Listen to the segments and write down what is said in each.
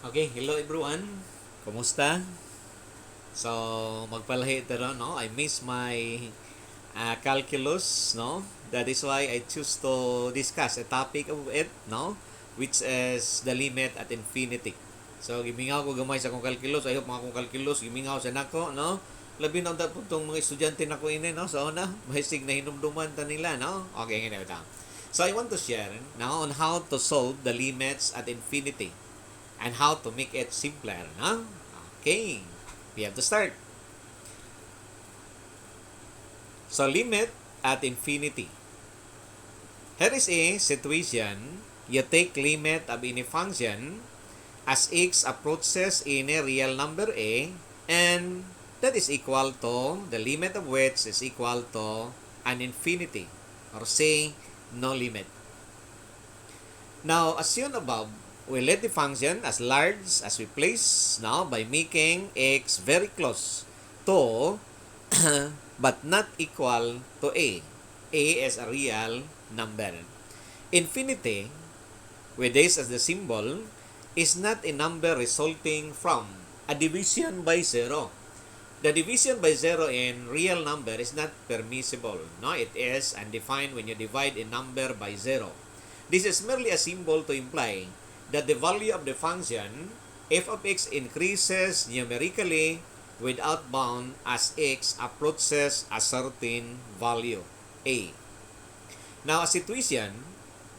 Okay, hello everyone. Kumusta? So, magpalahi taro, no? I miss my calculus, no? That is why I choose to discuss a topic of it, no? Which is the limit at infinity. So, gimingaw ko gamay sa akong calculus. I hope mga akong calculus, gimingaw sa nako, no? Labi na po itong mga estudyante na ko ini, no? So, na, mahisig na hinumduman ta nila, no? Okay, ngayon ito. So, I want to share now on how to solve the limits at infinity and how to make it simpler. No? Okay, we have to start. So, limit at infinity. Here is a situation. You take limit of any function as x approaches in a real number a, and that is equal to, the limit of which is equal to an infinity, or say, no limit. Now, as shown above, we let the function as large as we place now by making x very close to but not equal to a. A is a real number. Infinity, with this as the symbol, is not a number resulting from a division by zero. The division by zero in real number is not permissible. No, it is undefined when you divide a number by zero. This is merely a symbol to imply that the value of the function f of x increases numerically without bound as x approaches a certain value, a. Now, a situation,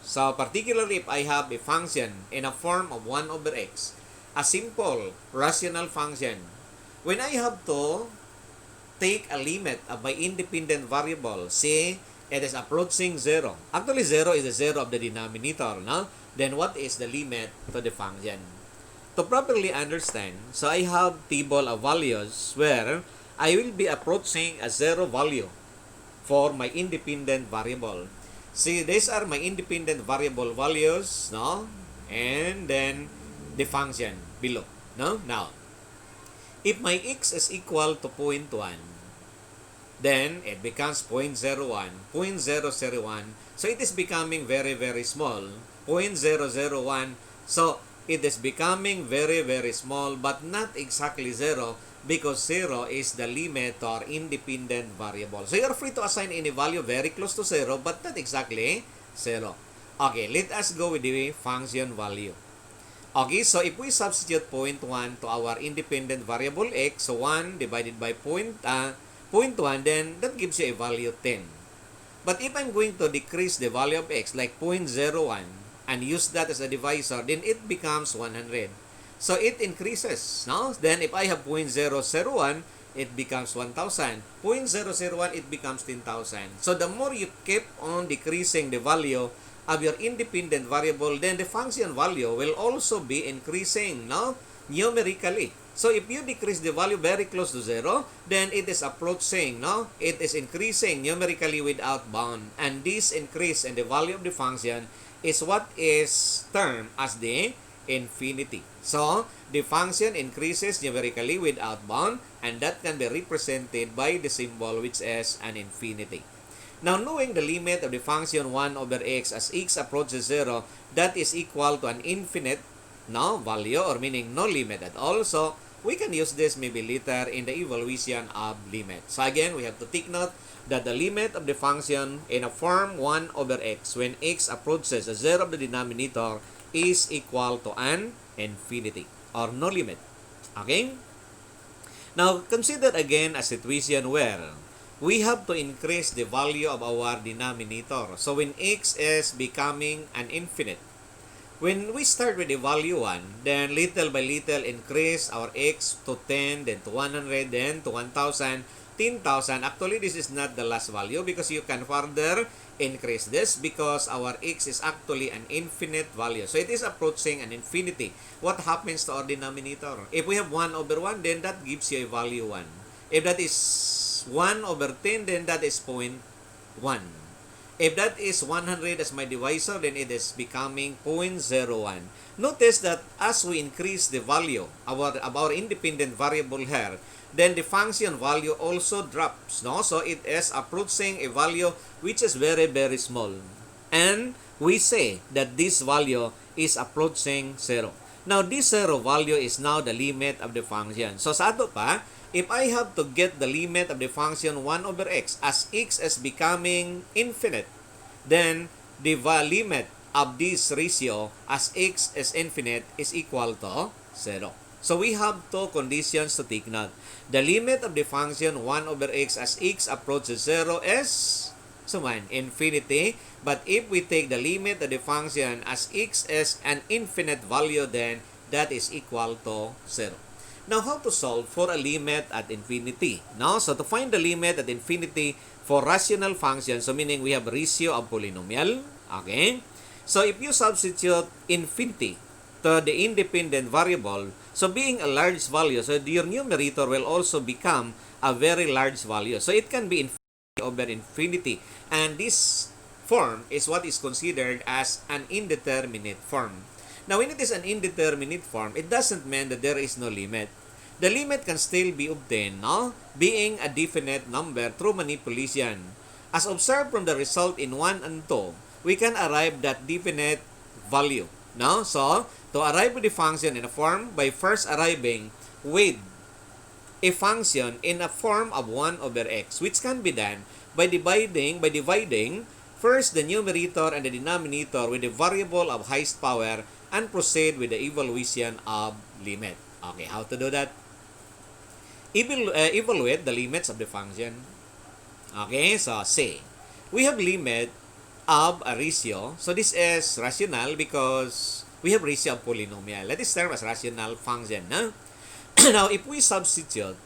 so particularly if I have a function in a form of 1 over x, a simple rational function, when I have to take a limit of my independent variable, say it is approaching 0. Actually, 0 is the 0 of the denominator, no? Then what is the limit to the function? To properly understand, so I have table of values where I will be approaching a 0 value for my independent variable. See, these are my independent variable values, no? And then the function below, no? Now, if my x is equal to 0.1, then it becomes 0.01, 0.001. So it is becoming very, very small. 0.001. So it is becoming very, very small, but not exactly 0, because 0 is the limit to our independent variable. So you're free to assign any value very close to 0, but not exactly 0. Okay, let us go with the function value. Okay, so if we substitute 0.1 to our independent variable x, so 1 divided by 0.1, then that gives you a value 10. But if I'm going to decrease the value of x like 0.01 and use that as a divisor, then it becomes 100. So it increases. No? Then if I have 0.001, it becomes 1,000. 0.001, it becomes 10,000. So the more you keep on decreasing the value of your independent variable, then the function value will also be increasing, no? Numerically. So if you decrease the value very close to 0, then it is approaching, no? It is increasing numerically without bound. And this increase in the value of the function is what is termed as the infinity. So the function increases numerically without bound, and that can be represented by the symbol which is an infinity. Now, knowing the limit of the function 1 over x as x approaches 0, that is equal to an infinite, no, value, or meaning no limit at all. So we can use this maybe later in the evaluation of limit. So again, we have to take note that the limit of the function in a form 1 over x when x approaches the 0 of the denominator is equal to an infinity, or no limit. Okay? Now, consider again a situation where we have to increase the value of our denominator. So when x is becoming an infinite, when we start with the value 1, then little by little increase our x to 10, then to 100, then to 1,000, 10,000. Actually, this is not the last value because you can further increase this because our x is actually an infinite value. So it is approaching an infinity. What happens to our denominator? If we have 1 over 1, then that gives you a value 1. If that is 1 over 10, then that is 0.1. If that is 100 as my divisor, then it is becoming 0.01. Notice that as we increase the value of our independent variable here, then the function value also drops. No? So it is approaching a value which is very, very small. And we say that this value is approaching 0. Now, this zero value is now the limit of the function. So, sa ato pa, if I have to get the limit of the function 1 over x as x is becoming infinite, then the limit of this ratio as x is infinite is equal to 0. So, we have two conditions to take note. The limit of the function 1 over x as x approaches 0 is infinity. But if we take the limit of the function as x is an infinite value, then that is equal to 0. Now, how to solve for a limit at infinity? No? So, to find the limit at infinity for rational functions, so meaning we have ratio of polynomial. Okay? So, if you substitute infinity to the independent variable, so being a large value, so your numerator will also become a very large value. So, it can be infinity over infinity. And this form is what is considered as an indeterminate form. Now, when it is an indeterminate form, it doesn't mean that there is no limit. The limit can still be obtained, no? Being a definite number through manipulation. As observed from the result in 1 and 2, we can arrive at definite value. No? So, to arrive with the function in a form by first arriving with a function in a form of 1 over x, which can be done by dividing first the numerator and the denominator with the variable of highest power and proceed with the evaluation of limit. Okay, how to do that? Evaluate the limits of the function. Okay, so say, we have limit of a ratio. So this is rational because we have ratio of polynomial. Let us term as rational function. No? Now, if we substitute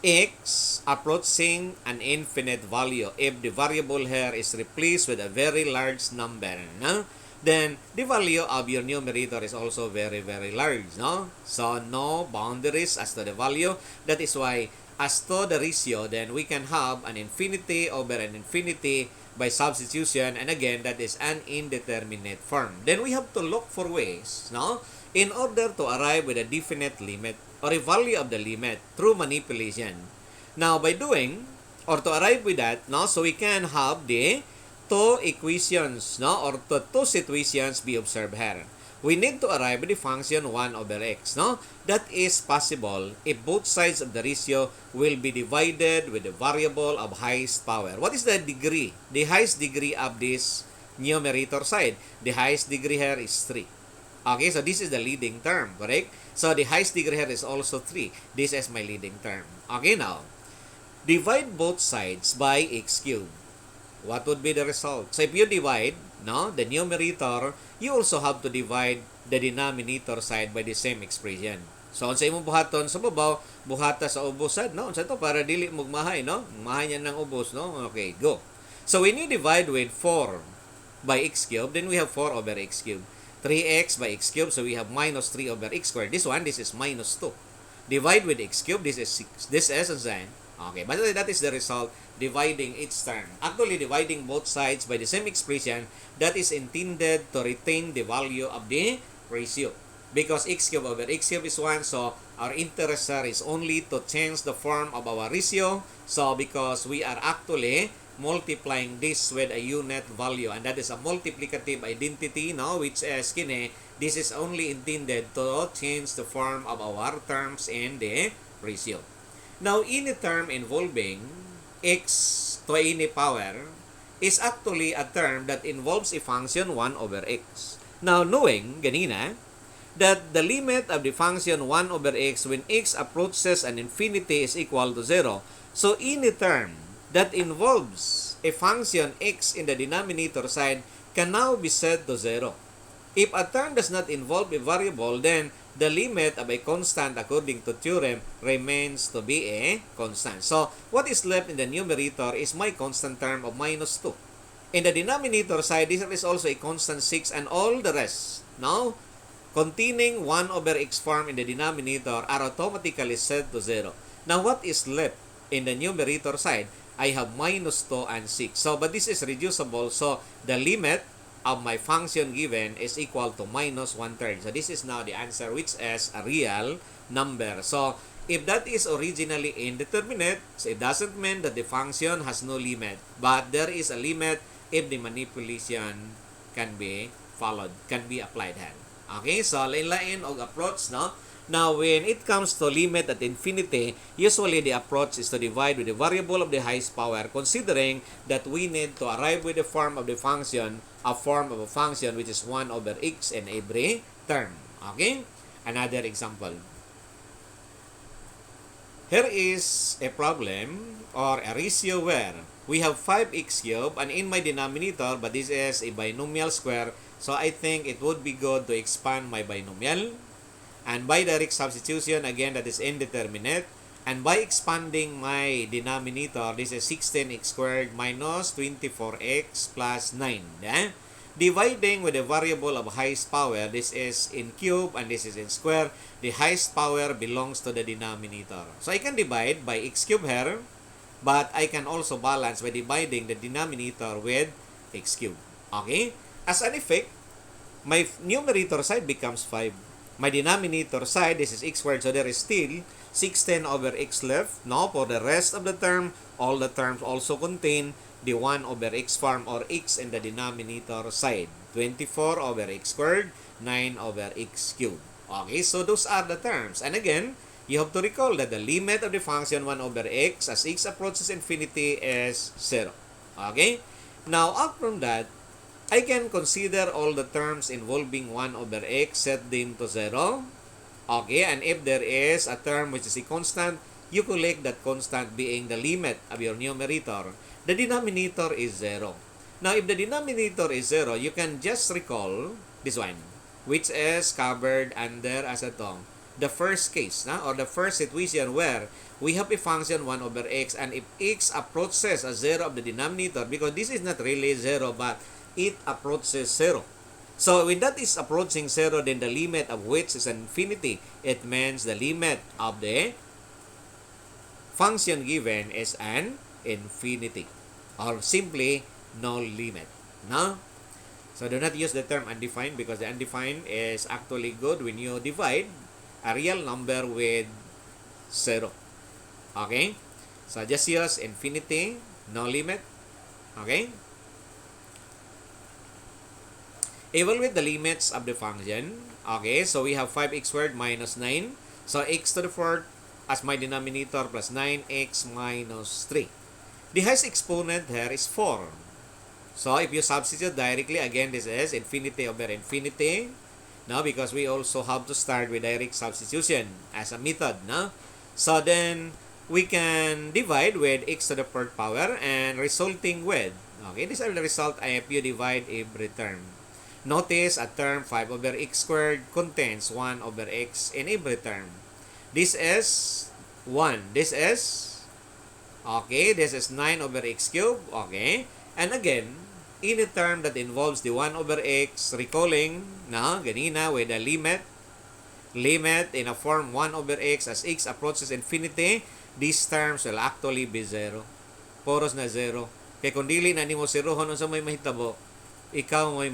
x approaching an infinite value, if the variable here is replaced with a very large number, no? Then the value of your numerator is also very, very large. No? So, no boundaries as to the value. That is why, as to the ratio, then we can have an infinity over an infinity by substitution. And again, that is an indeterminate form. Then we have to look for ways, no? In order to arrive with a definite limit or a value of the limit through manipulation. Now, by doing, or to arrive with that, no, so we can have the two equations, no, or two situations be observed here. We need to arrive at the function 1 over x, no? That is possible if both sides of the ratio will be divided with the variable of highest power. What is the degree? The highest degree of this numerator side. The highest degree here is 3. Okay, so this is the leading term, correct? So the highest degree here is also 3. This is my leading term. Okay, now, divide both sides by x cubed. What would be the result? So if you divide, no, the numerator, you also have to divide the denominator side by the same expression. So unsa imong buhaton sa babaw, buhata sa ubos sad, no? Unsa to para dili magmahay, no? Mahay niya ng ubos, no? Okay, go. So when you divide with 4 by x cubed, then we have 4 over x cubed. 3x by x cubed, so we have minus 3 over x squared. This is minus 2. Divide with x cubed, this is 6. This is a sign. Okay, but that is the result, dividing each term. Actually, dividing both sides by the same expression that is intended to retain the value of the ratio. Because x cubed over x cubed is 1, so our interest here is only to change the form of our ratio. So, because we are actually multiplying this with a unit value, and that is a multiplicative identity, no? Which is, this is only intended to change the form of our terms in the ratio. Now, any term involving x to any power is actually a term that involves a function 1 over x. Now, knowing ganina that the limit of the function 1 over x when x approaches an infinity is equal to 0, so any term that involves a function x in the denominator side can now be set to 0. If a term does not involve a variable, then the limit of a constant according to theorem remains to be a constant. So, what is left in the numerator is my constant term of minus 2. In the denominator side, this is also a constant 6, and all the rest, now, containing 1 over x form in the denominator are automatically set to 0. Now, what is left in the numerator side? I have minus 2 and 6. So, but this is reducible, so the limit of my function given is equal to minus 1/3. So, this is now the answer, which is a real number. So, if that is originally indeterminate, so it doesn't mean that the function has no limit. But there is a limit if the manipulation can be followed, can be applied here. Okay, so lain-lain og approach, no? Now, when it comes to limit at infinity, usually the approach is to divide with the variable of the highest power, considering that we need to arrive with the form of the function, a form of a function which is 1 over x in every term. Okay? Another example. Here is a problem or a ratio where we have 5x cubed and in my denominator, but this is a binomial square, so I think it would be good to expand my binomial. And by direct substitution, again, that is indeterminate. And by expanding my denominator, this is 16x squared minus 24x plus 9. Yeah? Dividing with the variable of highest power, this is in cube and this is in square. The highest power belongs to the denominator. So I can divide by x cube here, but I can also balance by dividing the denominator with x cube. Okay? As an effect, my numerator side becomes 5. My denominator side, this is x squared, so there is still 16 over x left. Now, for the rest of the term, all the terms also contain the 1 over x form or x in the denominator side. 24 over x squared, 9 over x cubed. Okay, so those are the terms. And again, you have to recall that the limit of the function 1 over x as x approaches infinity is 0. Okay? Now, out from that, I can consider all the terms involving 1 over x, set them to 0. Okay, and if there is a term which is a constant, you collect that constant being the limit of your numerator. The denominator is 0. Now, if the denominator is 0, you can just recall this one, which is covered under as itong the first case, or the first situation where we have a function 1 over x, and if x approaches a 0 of the denominator, because this is not really 0, but it approaches 0. So when that is approaching 0, then the limit of which is infinity, it means the limit of the function given is an infinity, or simply no limit. No? So do not use the term undefined, because the undefined is actually good when you divide a real number with 0. Okay? So just use infinity, no limit. Okay? Evaluate the limits of the function. Okay, so we have 5x squared minus 9. So x to the 4th as my denominator plus 9x minus 3. The highest exponent here is 4. So if you substitute directly, again, this is infinity over infinity. No, because we also have to start with direct substitution as a method. No? So then we can divide with x to the 4th power and resulting with, okay, this is the result if you divide every term. Notice a term 5 over x squared contains 1 over x in every term. This is 1. This is, okay, this is 9 over x cubed. Okay. And again, any term that involves the 1 over x, recalling na ganina with a limit in a form 1 over x as x approaches infinity, these terms will actually be 0. Poros na 0. Kaya kung dili na nimo 0, ano sa may mahitabo? Ikaw may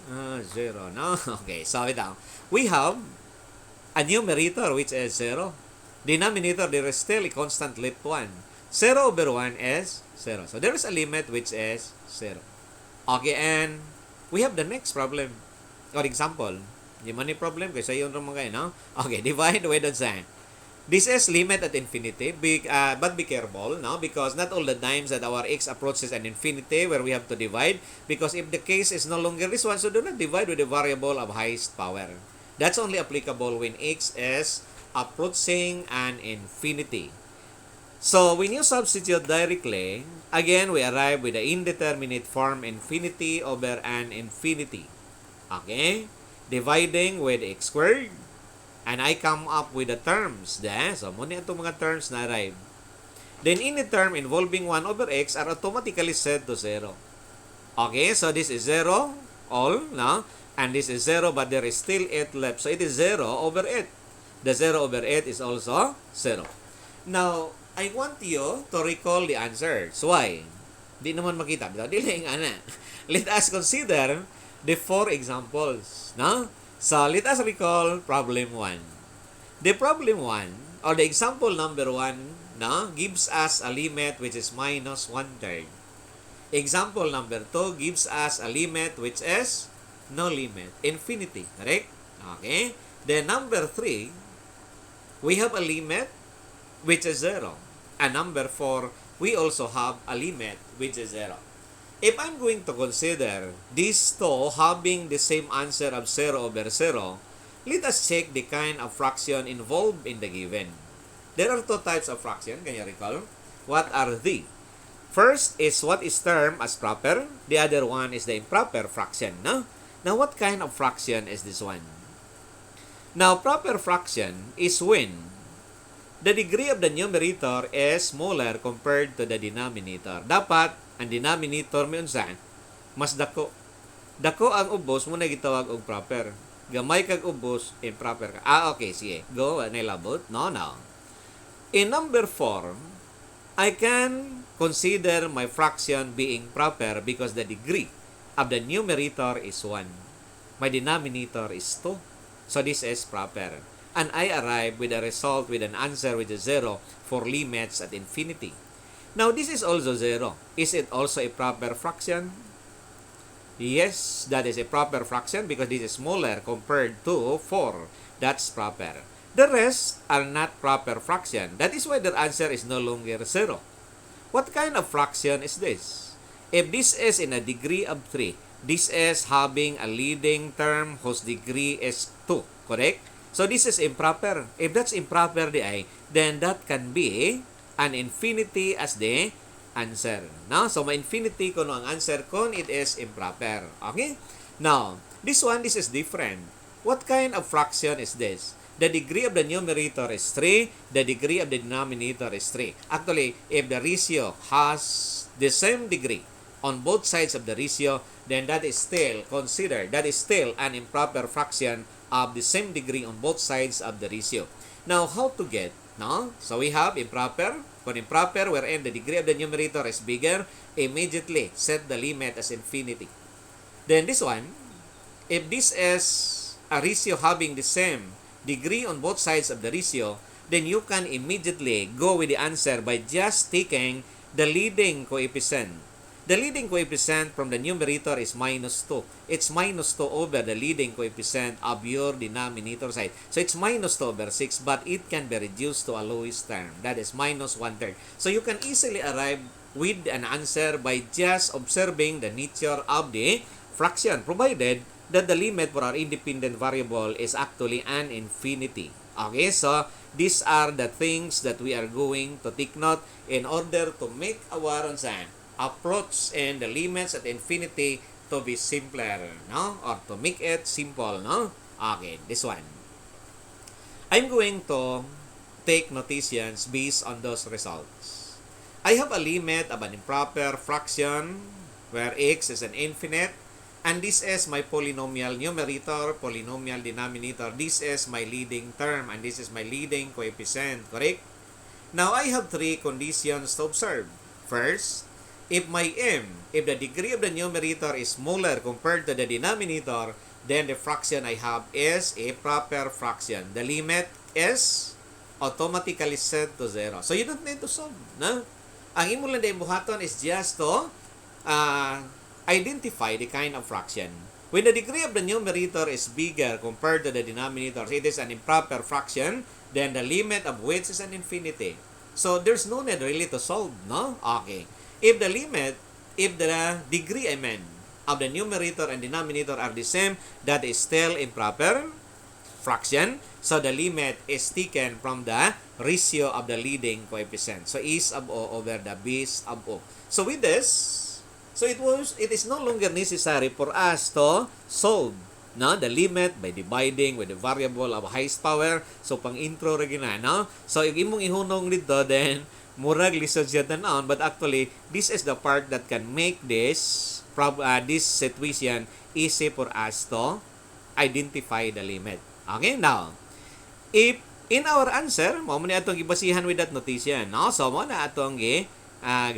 0, no? Okay, so down. We have a numerator which is 0. Denominator, there is still a constant left 1. 0 over 1 is 0. So there is a limit which is 0. Okay, and we have the next problem. Or example. Di man ni problem kasi yun rin mga no? Okay, divide with the sign. This is limit at infinity, but be careful, no? Because not all the times that our x approaches an infinity where we have to divide. Because if the case is no longer this one, so do not divide with the variable of highest power. That's only applicable when x is approaching an infinity. So when you substitute directly, again, we arrive with the indeterminate form infinity over an infinity. Okay? Dividing with x squared. And I come up with the terms. So, muna itong mga terms na arrive. Then, any term involving 1 over x are automatically set to 0. Okay, so this is 0, all, no? And this is 0, but there is still 8 left. So, it is 0 over 8. The 0 over 8 is also 0. Now, I want you to recall the answers. Why? Di naman makita. Dili nga na. Let us consider the 4 examples, no? So, let us recall problem 1. The problem 1, or the example number 1, no, gives us a limit which is minus 1/3. Example number 2 gives us a limit which is no limit. Infinity, correct? Okay. Then number 3, we have a limit which is 0. And number 4, we also have a limit which is 0. If I'm going to consider these two having the same answer of 0/0, let us check the kind of fraction involved in the given. There are two types of fraction, can you recall? What are they? First is what is termed as proper. The other one is the improper fraction. No? Now, what kind of fraction is this one? Now, proper fraction is when the degree of the numerator is smaller compared to the denominator. Dapat, ang denominator may unsa, mas dako. Dako ang ubos, muna gitawag og proper. Gamay kag ubos, improper ka. Okay, sige. Go, nilabot? No. In number 4, I can consider my fraction being proper because the degree of the numerator is 1. My denominator is 2. So this is proper. And I arrive with a result with an answer which is 0 for limits at infinity. Now this is also 0. Is it also a proper fraction? Yes, that is a proper fraction because this is smaller compared to 4. That's proper. The rest are not proper fraction. That is why their answer is no longer 0. What kind of fraction is this? If this is in a degree of 3, this is having a leading term whose degree is 2. Correct? So this is improper. If that's improper, then that can be an infinity as the answer. No? So may infinity kung ang answer kung it is improper. Okay? Now, this is different. What kind of fraction is this? The degree of the numerator is 3. The degree of the denominator is 3. Actually, if the ratio has the same degree on both sides of the ratio, then that is still considered, that is still an improper fraction of the same degree on both sides of the ratio. Now, how to get, no? So we have improper. When improper, wherein the degree of the numerator is bigger, immediately set the limit as infinity. Then this one, if this is a ratio having the same degree on both sides of the ratio, then you can immediately go with the answer by just taking the leading coefficient. The leading coefficient from the numerator is -2. It's -2 over the leading coefficient of your denominator side. So it's -2/6, but it can be reduced to a lowest term. That is -1/3. So you can easily arrive with an answer by just observing the nature of the fraction, provided that the limit for our independent variable is actually an infinity. Okay, so these are the things that we are going to take note in order to make our approach and the limits at infinity to be simpler, no? Or to make it simple, no? Okay, this one. I'm going to take notations based on those results. I have a limit of an improper fraction where x is an infinite, and this is my polynomial numerator, polynomial denominator. This is my leading term, and this is my leading coefficient, correct? Now, I have 3 conditions to observe. First, if the degree of the numerator is smaller compared to the denominator, then the fraction I have is a proper fraction. The limit is automatically set to 0. So you don't need to solve. No? Ang imo lang din buhaton is just to identify the kind of fraction. When the degree of the numerator is bigger compared to the denominator, it is an improper fraction, then the limit of which is an infinity. So there's no need really to solve, no? Okay. If the degree of the numerator and denominator are the same, that is still improper fraction. So the limit is taken from the ratio of the leading coefficient. So A sub O over the B sub O. So with this, it is no longer necessary for us to solve the limit by dividing with the variable of highest power. So pang intro ra gina, no? So if imong ihunong dito, then murag lisod siya tanawon, but actually this is the part that can make this situation easy for us to identify the limit. Okay, now if in our answer mo man atong gibasihan with that notation, no? So mo na atong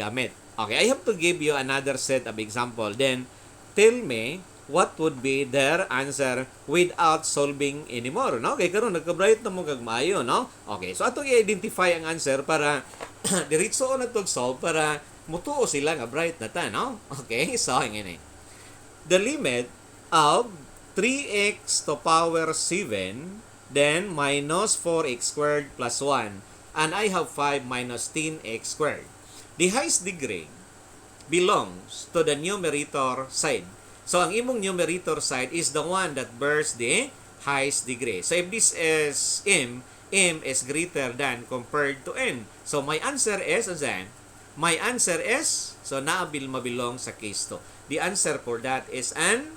gamit. Okay, I have to give you another set of example, then tell me what would be their answer without solving anymore, no? Kay karon nagka-bright na mo kag maayo, no? Okay, so atong i-identify ang answer para diretso na tog solve para mutuo sila nga bright na ta, no? Okay, so ngini. The limit of 3x to power 7, then minus 4x squared plus 1. And I have 5 minus 10x squared. The highest degree belongs to the numerator side. So, ang imong numerator side is the one that bears the highest degree. So, if this is m is greater than compared to n. So, my answer is, my answer is, so mabilong sa case 2. The answer for that is an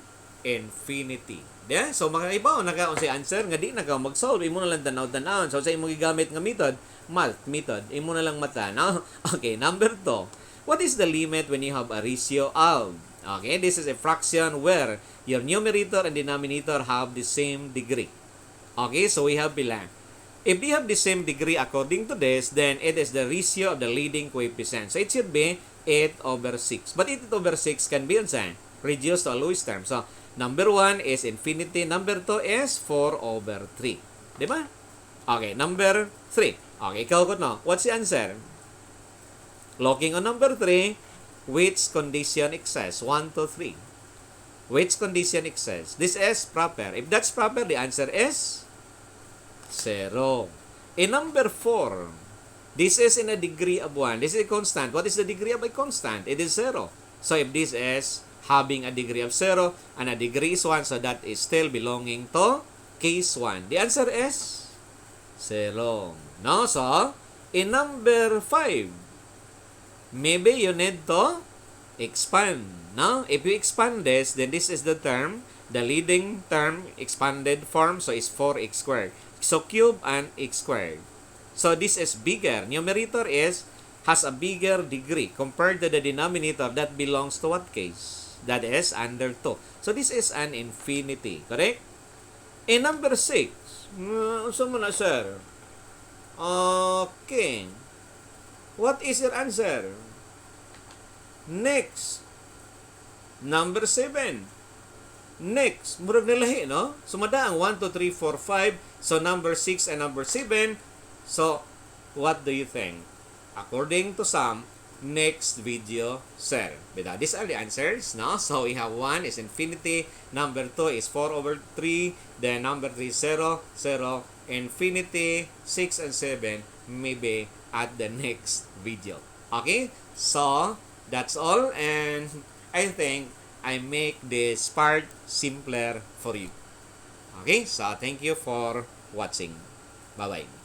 infinity. Yeah? So, mga iba, nagkaon sa answer, nga di nagaw mag-solve, imo na lang tanaw-tanaw. So, sa imong gigamit nga method, math method, imo na lang mata. No? Okay, number 2. What is the limit when you have a ratio of? Okay, this is a fraction where your numerator and denominator have the same degree. Okay, so we have bilang. If they have the same degree according to this, then it is the ratio of the leading coefficient. So it should be 8/6. But 8/6 can be reduced to a lowest term. So number 1 is infinity. Number 2 is 4/3. Diba? Okay, number 3. Okay, ikaw ko no. What's the answer? Looking on number 3, which condition exists? 1 to 3. Which condition exists? This is proper. If that's proper, the answer is 0. In number 4, this is in a degree of 1. This is a constant. What is the degree of a constant? It is 0. So if this is having a degree of 0 and a degree is 1, so that is still belonging to case 1. The answer is 0. No? So, in number 5, maybe you need to expand. No? If you expand this, then this is the term, the leading term, expanded form, so is 4x squared. So, cube and x squared. So, this is bigger. Numerator has a bigger degree compared to the denominator that belongs to what case? That is under 2. So, this is an infinity. Correct? In number 6, so muna, sir? Okay. What is your answer? Next. Number 7. Next. Murag nalahi, no? Sumadaang 1, 2, 3, 4, 5. So, number 6 and number 7. So, what do you think? According to some, next video, sir. These are the answers, no? So, we have 1 is infinity. Number 2 is 4/3. Then, number 3, 0, 0. Infinity, 6 and 7, maybe at the next video. Okay? So, that's all. And I think I make this part simpler for you. Okay? So, thank you for watching. Bye-bye.